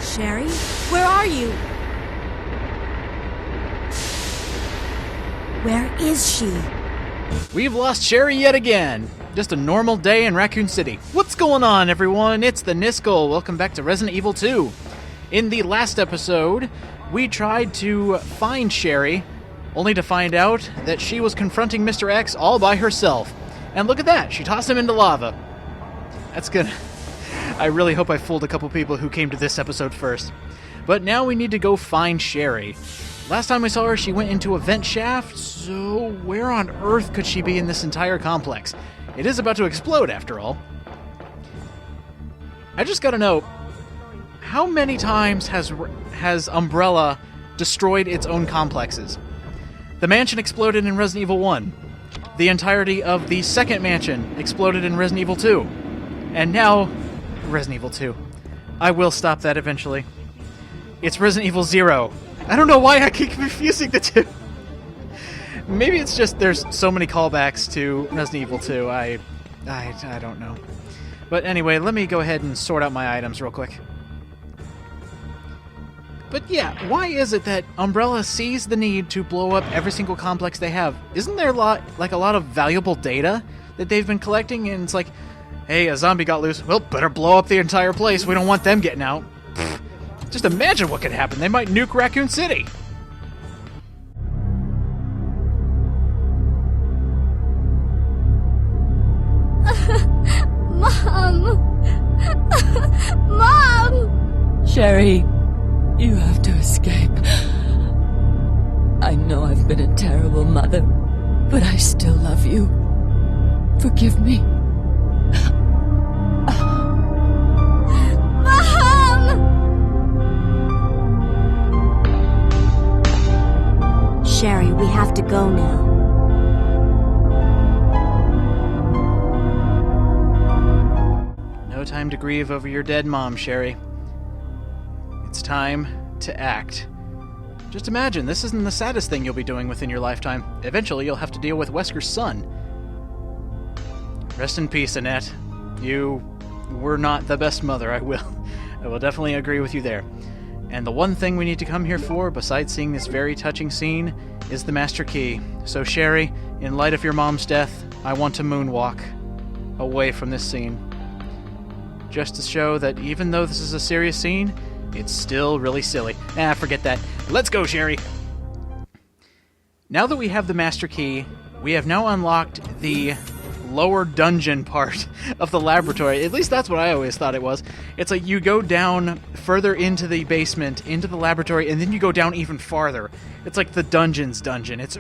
Sherry? Where are you? Where is she? We've lost Sherry yet again. Just a normal day in Raccoon City. What's going on, everyone? It's the Niskel. Welcome back to Resident Evil 2. In the last episode, we tried to find Sherry, only to find out that she was confronting Mr. X all by herself. And look at that, she tossed him into lava. That's good. I really hope I fooled a couple people who came to this episode first. But now we need to go find Sherry. Last time we saw her, she went into a vent shaft, so where on earth could she be in this entire complex? It is about to explode, after all. I just gotta know, how many times has Umbrella destroyed its own complexes? The mansion exploded in Resident Evil 1. The entirety of the second mansion exploded in Resident Evil 2. And now, Resident Evil 2. I will stop that eventually. It's Resident Evil 0. I don't know why I keep confusing the two. Maybe it's just there's so many callbacks to Resident Evil 2. I don't know. But anyway, let me go ahead and sort out my items real quick. But yeah, why is it that Umbrella sees the need to blow up every single complex they have? Isn't there a lot of valuable data that they've been collecting? And it's like, hey, a zombie got loose. Well, better blow up the entire place. We don't want them getting out. Pfft. Just imagine what could happen. They might nuke Raccoon City. Mom! Mom! Sherry, you have to escape. I know I've been a terrible mother, but I still love you. Forgive me. Sherry, we have to go now. No time to grieve over your dead mom, Sherry. It's time to act. Just imagine, this isn't the saddest thing you'll be doing within your lifetime. Eventually, you'll have to deal with Wesker's son. Rest in peace, Annette. You were not the best mother, I will definitely agree with you there. And the one thing we need to come here for, besides seeing this very touching scene, is the Master Key. So Sherry, in light of your mom's death, I want to moonwalk away from this scene. Just to show that even though this is a serious scene, it's still really silly. Forget that. Let's go, Sherry! Now that we have the Master Key, we have now unlocked the lower dungeon part of the laboratory. At least that's what I always thought it was. It's like you go down further into the basement, into the laboratory, and then you go down even farther. It's like the dungeon's dungeon. It's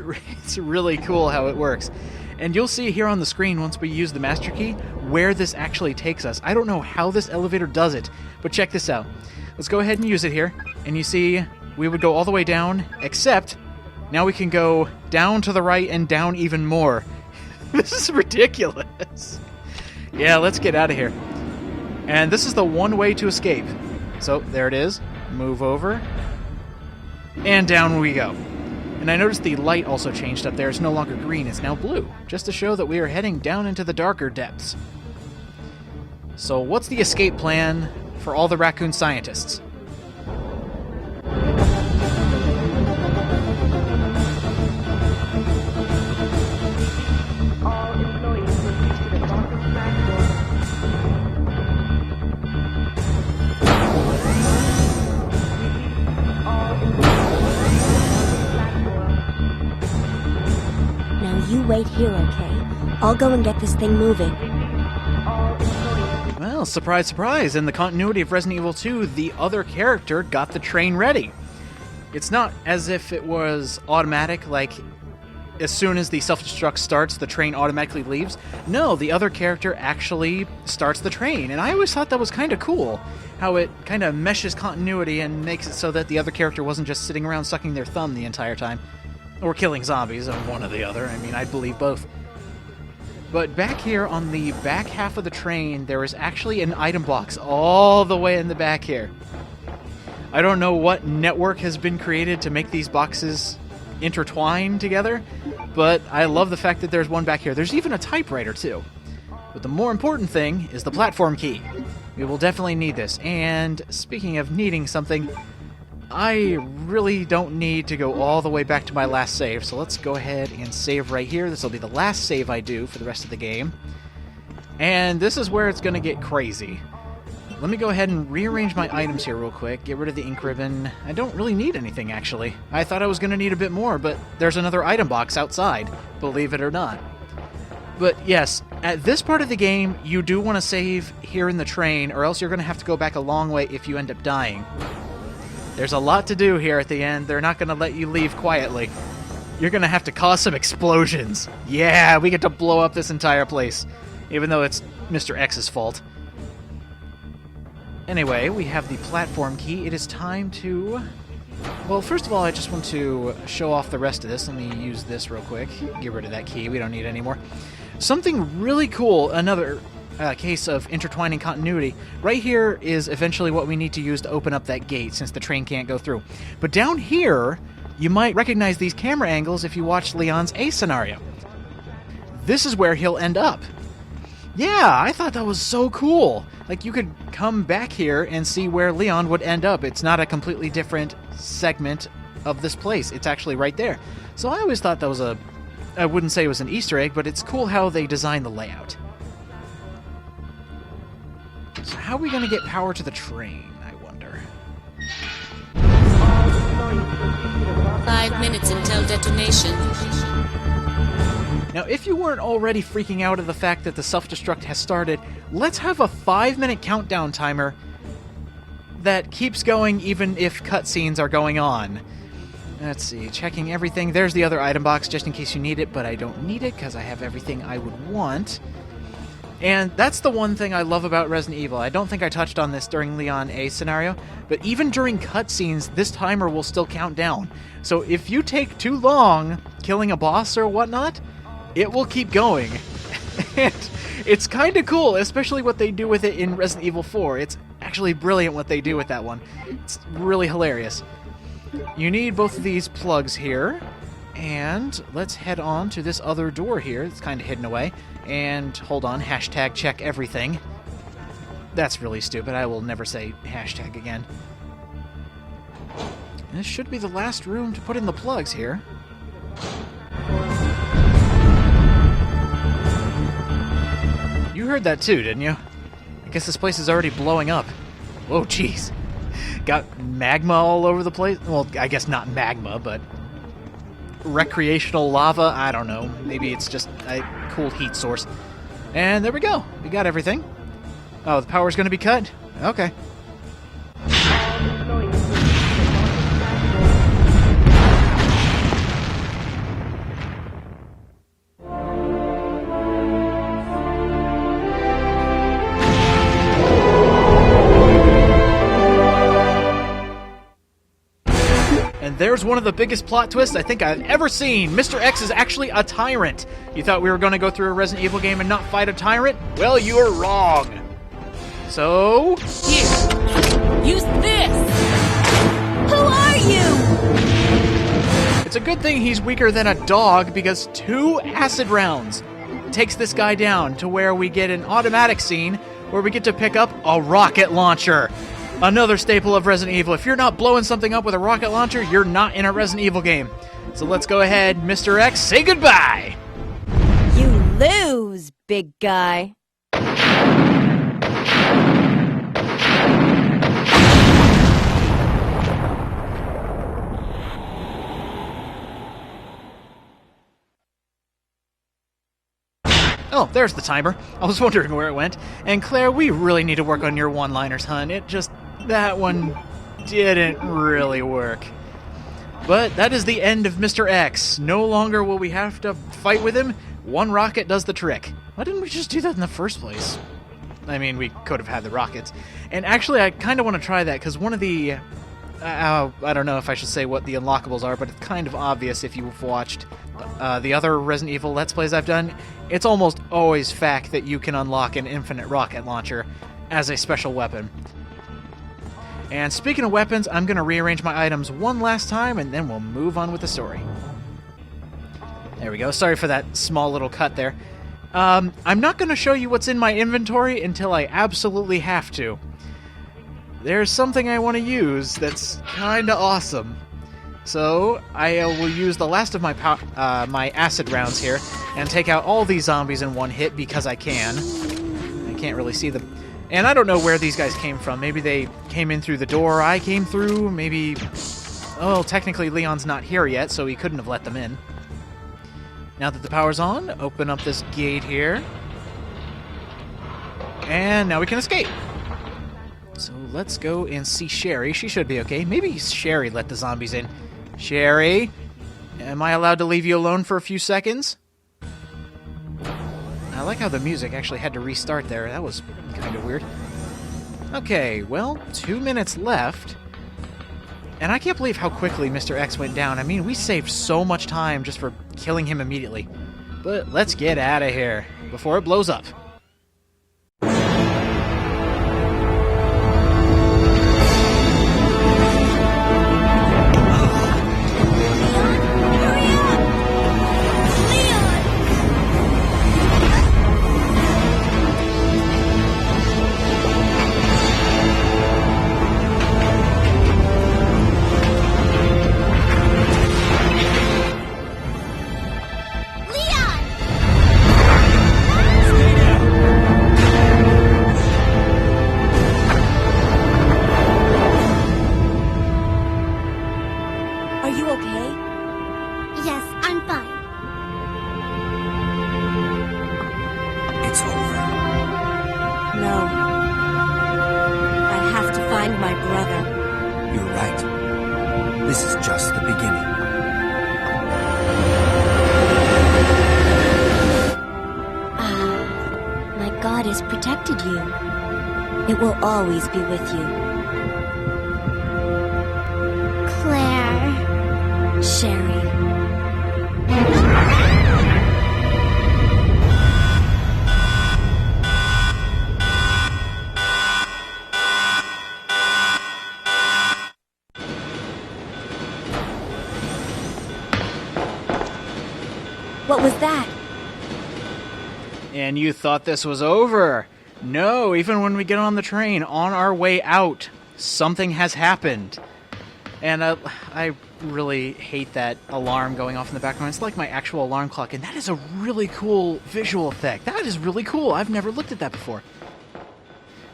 really cool how it works. And you'll see here on the screen, once we use the Master Key, where this actually takes us. I don't know how this elevator does it, but check this out. Let's go ahead and use it here. And you see, we would go all the way down, except now we can go down to the right and down even more. This is ridiculous. Yeah, let's get out of here. And this is the one way to escape. So, there it is. Move over. And down we go. And I noticed the light also changed up there. It's no longer green, it's now blue. Just to show that we are heading down into the darker depths. So, what's the escape plan for all the raccoon scientists? You wait here, okay? I'll go and get this thing moving. Well, surprise, surprise. In the continuity of Resident Evil 2, the other character got the train ready. It's not as if it was automatic, like as soon as the self-destruct starts, the train automatically leaves. No, the other character actually starts the train, and I always thought that was kind of cool, how it kind of meshes continuity and makes it so that the other character wasn't just sitting around sucking their thumb the entire time. Or killing zombies, or one or the other. I mean, I'd believe both. But back here on the back half of the train, there is actually an item box all the way in the back here. I don't know what network has been created to make these boxes intertwine together, but I love the fact that there's one back here. There's even a typewriter, too. But the more important thing is the platform key. We will definitely need this. And speaking of needing something, I really don't need to go all the way back to my last save, so let's go ahead and save right here. This will be the last save I do for the rest of the game. And this is where it's going to get crazy. Let me go ahead and rearrange my items here real quick. Get rid of the ink ribbon. I don't really need anything, actually. I thought I was going to need a bit more, but there's another item box outside, believe it or not. But yes, at this part of the game, you do want to save here in the train, or else you're going to have to go back a long way if you end up dying. There's a lot to do here at the end. They're not going to let you leave quietly. You're going to have to cause some explosions. Yeah, we get to blow up this entire place, even though it's Mr. X's fault. Anyway, we have the platform key. It is time to... Well, first of all, I just want to show off the rest of this. Let me use this real quick. Get rid of that key. We don't need it anymore. Something really cool, another case of intertwining continuity. Right here is eventually what we need to use to open up that gate, since the train can't go through. But down here, you might recognize these camera angles if you watch Leon's A scenario. This is where he'll end up. Yeah, I thought that was so cool. Like, you could come back here and see where Leon would end up. It's not a completely different segment of this place. It's actually right there. So I always thought that was a... I wouldn't say it was an Easter egg, but it's cool how they designed the layout. So how are we going to get power to the train, I wonder? 5 minutes until detonation. Now, if you weren't already freaking out at the fact that the self-destruct has started, let's have a 5-minute countdown timer that keeps going even if cutscenes are going on. Let's see, checking everything. There's the other item box, just in case you need it, but I don't need it because I have everything I would want. And that's the one thing I love about Resident Evil. I don't think I touched on this during Leon A scenario, but even during cutscenes, this timer will still count down. So if you take too long killing a boss or whatnot, it will keep going. And it's kind of cool, especially what they do with it in Resident Evil 4. It's actually brilliant what they do with that one. It's really hilarious. You need both of these plugs here. And let's head on to this other door here. It's kind of hidden away. And hold on, hashtag check everything. That's really stupid. I will never say hashtag again. And this should be the last room to put in the plugs here. You heard that too, didn't you? I guess this place is already blowing up. Whoa, jeez. Got magma all over the place. Well, I guess not magma, but recreational lava. I don't know. Maybe it's just a cool heat source. And there we go. We got everything. Oh, the power's going to be cut? Okay. There's one of the biggest plot twists I think I've ever seen. Mr. X is actually a tyrant. You thought we were going to go through a Resident Evil game and not fight a tyrant? Well, you are wrong. So... Here, use this! Who are you? It's a good thing he's weaker than a dog, because 2 acid rounds takes this guy down to where we get an automatic scene where we get to pick up a rocket launcher. Another staple of Resident Evil. If you're not blowing something up with a rocket launcher, you're not in a Resident Evil game. So let's go ahead, Mr. X, say goodbye! You lose, big guy. Oh, there's the timer. I was wondering where it went. And Claire, we really need to work on your one-liners, hun. That one didn't really work. But that is the end of Mr. X. No longer will we have to fight with him. One rocket does the trick. Why didn't we just do that in the first place? I mean, we could have had the rockets. And actually, I kind of want to try that, because one of the... I don't know if I should say what the unlockables are, but it's kind of obvious if you've watched the other Resident Evil Let's Plays I've done. It's almost always fact that you can unlock an infinite rocket launcher as a special weapon. And speaking of weapons, I'm going to rearrange my items one last time, and then we'll move on with the story. There we go. Sorry for that small little cut there. I'm not going to show you what's in my inventory until I absolutely have to. There's something I want to use that's kinda awesome. So, I will use the last of my my acid rounds here and take out all these zombies in one hit because I can. I can't really see them. And I don't know where these guys came from. Maybe they came in through the door I came through. Maybe... Oh, technically Leon's not here yet, so he couldn't have let them in. Now that the power's on, open up this gate here. And now we can escape. So let's go and see Sherry. She should be okay. Maybe Sherry let the zombies in. Sherry, am I allowed to leave you alone for a few seconds? I like how the music actually had to restart there. That was kind of weird. Okay, well, 2 minutes left. And I can't believe how quickly Mr. X went down. I mean, we saved so much time just for killing him immediately. But let's get out of here before it blows up. This is just the beginning. My God has protected you. It will always be with you. Claire. Sherry. What was that? And you thought this was over. No, even when we get on the train, on our way out, something has happened. And I really hate that alarm going off in the background. It's like my actual alarm clock, and that is a really cool visual effect. That is really cool. I've never looked at that before.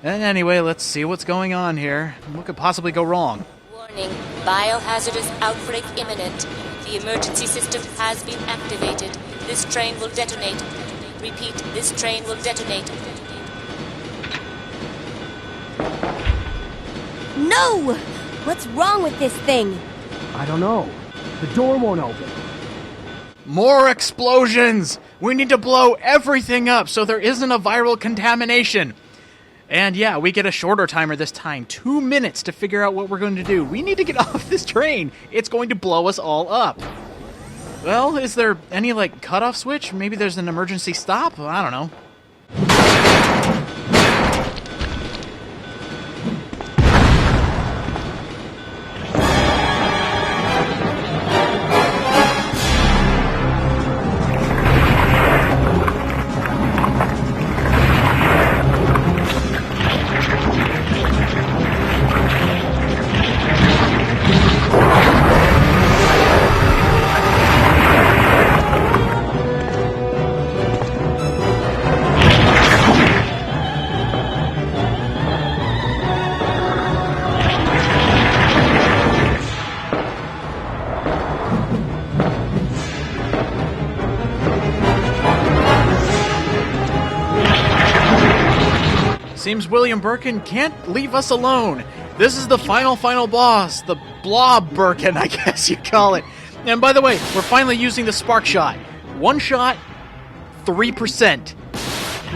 And anyway, let's see what's going on here. What could possibly go wrong? Warning, biohazardous outbreak imminent. The emergency system has been activated. This train will detonate. Repeat, this train will detonate. No! What's wrong with this thing? I don't know. The door won't open. More explosions! We need to blow everything up so there isn't a viral contamination. And yeah, we get a shorter timer this time. 2 minutes to figure out what we're going to do. We need to get off this train. It's going to blow us all up. Well, is there any, cutoff switch? Maybe there's an emergency stop? I don't know. Seems William Birkin can't leave us alone. This is the final boss, the Blob Birkin, I guess you call it. And by the way, we're finally using the spark shot. One shot, 3%.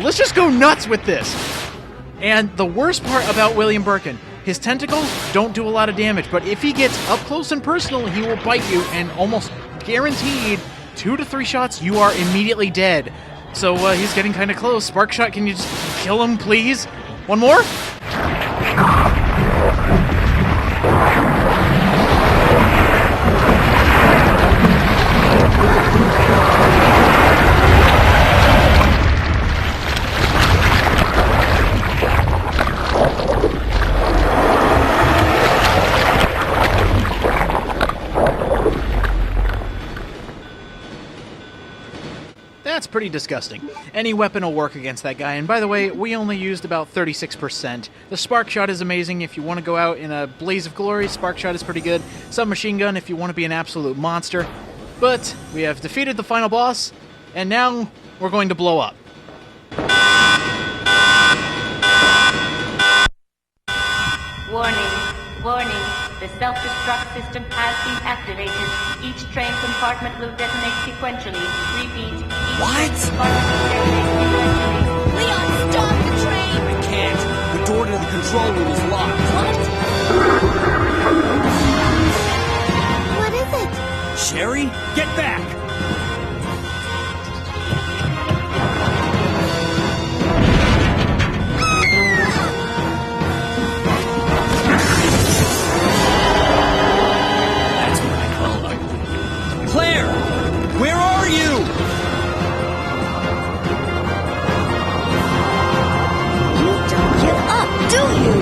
Let's just go nuts with this. And the worst part about William Birkin, his tentacles don't do a lot of damage, but if he gets up close and personal, he will bite you, and almost guaranteed 2 to 3 shots, you are immediately dead. So he's getting kind of close. Spark shot, can you just kill him, please? One more? That's pretty disgusting. Any weapon will work against that guy, and by the way, we only used about 36%. The Spark Shot is amazing if you want to go out in a blaze of glory. Spark Shot is pretty good. Submachine Gun if you want to be an absolute monster. But we have defeated the final boss, and now we're going to blow up. Warning, warning. The self-destruct system has been activated. Each train compartment will detonate sequentially. Repeat, each train compartment will detonate sequentially. Leon, stop the train! I can't. The door to the control room is locked. What is it? Sherry, get back! That's what I call ugly. Claire! Where are you? You don't give up, do you?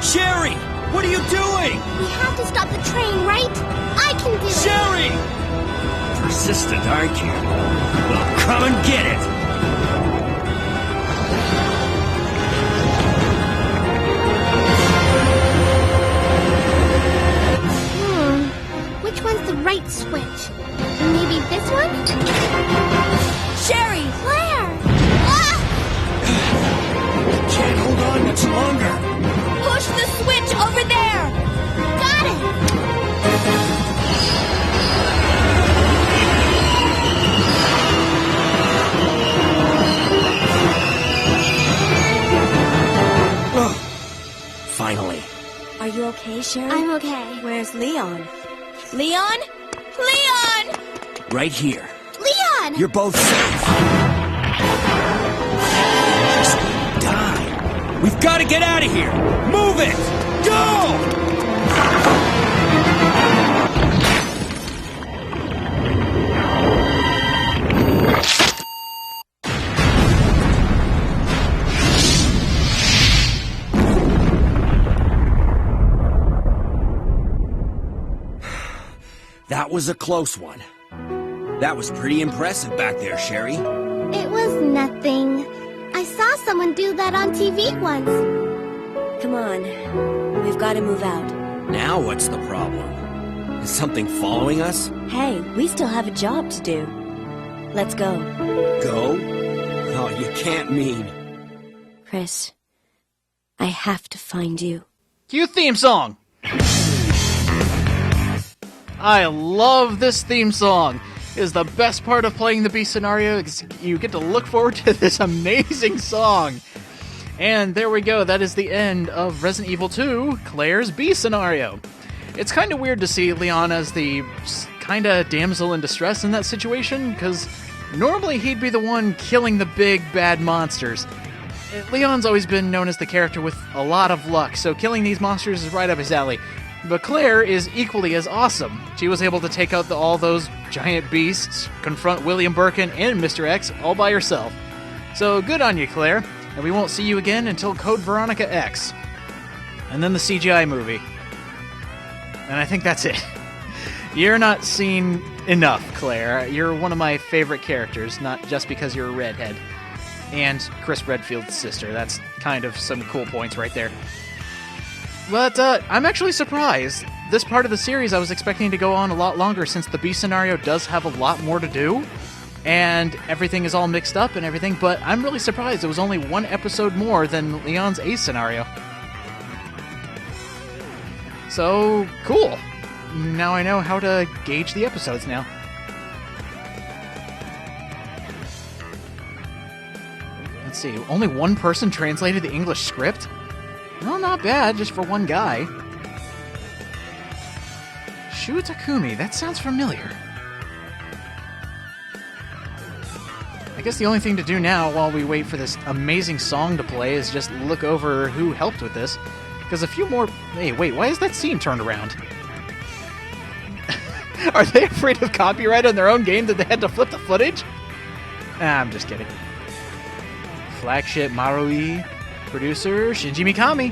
Sherry! What are you doing? We have to stop the train, right? I can do it! Sherry! Persistent, aren't you? Well, come and get it! Which one's the right switch? Maybe this one? Sherry! Claire! Ah! Can't hold on much longer. Push the switch over there! Got it! Finally. Are you okay, Sherry? I'm okay. Where's Leon? Leon? Leon! Right here. Leon! You're both safe. Just die. We've got to get out of here. Move it! Go! That was a close one. That was pretty impressive back there, Sherry. It was nothing. I saw someone do that on TV once. Come on. We've got to move out. Now what's the problem? Is something following us? Hey, we still have a job to do. Let's go. Go? Oh, you can't mean. Chris, I have to find you. Cue theme song! I love this theme song. It is the best part of playing the Beast scenario. You get to look forward to this amazing song. And there we go. That is the end of Resident Evil 2, Claire's Beast scenario. It's kind of weird to see Leon as the kind of damsel in distress in that situation, because normally he'd be the one killing the big bad monsters. Leon's always been known as the character with a lot of luck, so killing these monsters is right up his alley. But Claire is equally as awesome. She was able to take out all those giant beasts, confront William Birkin and Mr. X all by herself. So good on you, Claire, and we won't see you again until Code Veronica X. And then the CGI movie. And I think that's it. You're not seen enough, Claire. You're one of my favorite characters, not just because you're a redhead. And Chris Redfield's sister. That's kind of some cool points right there. But I'm actually surprised. This part of the series I was expecting to go on a lot longer, since the Beast scenario does have a lot more to do, and everything is all mixed up and everything, but I'm really surprised it was only one episode more than Leon's Ace scenario. So, cool. Now I know how to gauge the episodes now. Let's see, only one person translated the English script? Well, not bad, just for one guy. Shu Takumi, that sounds familiar. I guess the only thing to do now while we wait for this amazing song to play is just look over who helped with this. Because a few more... Hey, wait, why is that scene turned around? Are they afraid of copyright on their own game that they had to flip the footage? I'm just kidding. Flagship Marui. Producer Shinji Mikami.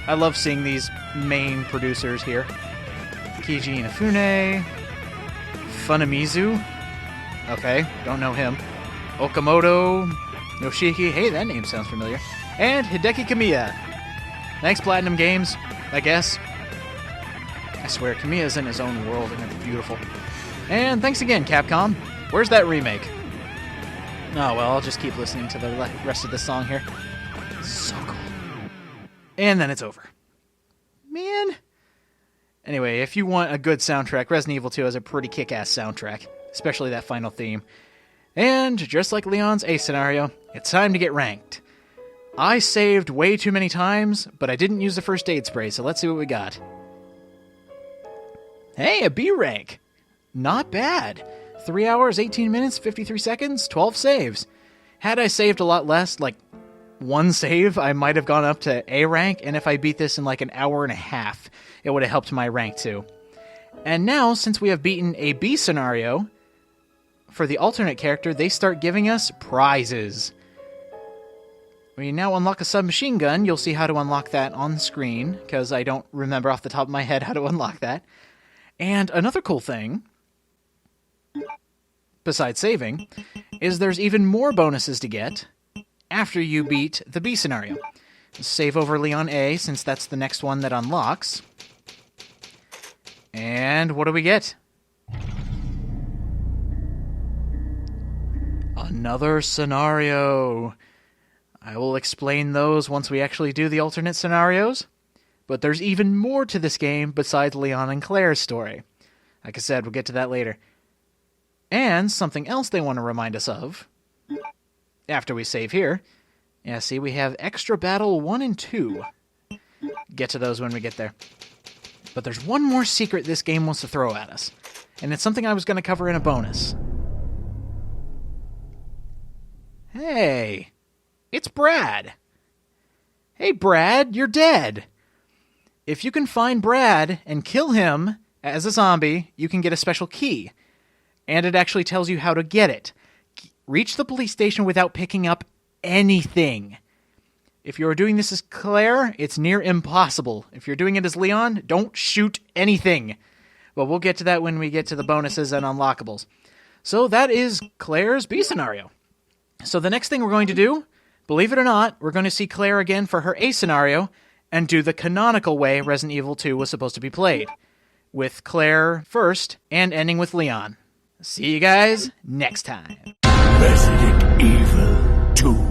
I love seeing these main producers here. Keiji Inafune. Funamizu. Okay, don't know him. Okamoto Yoshiki, hey, that name sounds familiar. And Hideki Kamiya. Thanks, Platinum Games, I guess. I swear, Kamiya's in his own world, and it's beautiful. And thanks again, Capcom. Where's that remake? Oh, well, I'll just keep listening to the rest of this song here. So cool. And then it's over. Man. Anyway, if you want a good soundtrack, Resident Evil 2 has a pretty kick-ass soundtrack, especially that final theme. And just like Leon's A scenario, it's time to get ranked. I saved way too many times, but I didn't use the first aid spray, so let's see what we got. Hey, a B rank. Not bad. 3 hours, 18 minutes, 53 seconds, 12 saves. Had I saved a lot less, like one save, I might have gone up to A rank, and if I beat this in like an hour and a half, it would have helped my rank too. And now, since we have beaten a B scenario, for the alternate character, they start giving us prizes. We now unlock a submachine gun. You'll see how to unlock that on screen, because I don't remember off the top of my head how to unlock that. And another cool thing, besides saving, is there's even more bonuses to get after you beat the B scenario. Save over Leon A, since that's the next one that unlocks. And what do we get? Another scenario. I will explain those once we actually do the alternate scenarios. But there's even more to this game besides Leon and Claire's story. Like I said, we'll get to that later. And something else they want to remind us of, after we save here. Yeah, see, we have Extra Battle 1 and 2. Get to those when we get there. But there's one more secret this game wants to throw at us. And it's something I was going to cover in a bonus. Hey, it's Brad. Hey, Brad, you're dead. If you can find Brad and kill him as a zombie, you can get a special key. And it actually tells you how to get it. Reach the police station without picking up anything. If you're doing this as Claire, it's near impossible. If you're doing it as Leon, don't shoot anything. But we'll get to that when we get to the bonuses and unlockables. So that is Claire's B scenario. So the next thing we're going to do, believe it or not, we're going to see Claire again for her A scenario and do the canonical way Resident Evil 2 was supposed to be played, with Claire first and ending with Leon. See you guys next time. Resident Evil 2.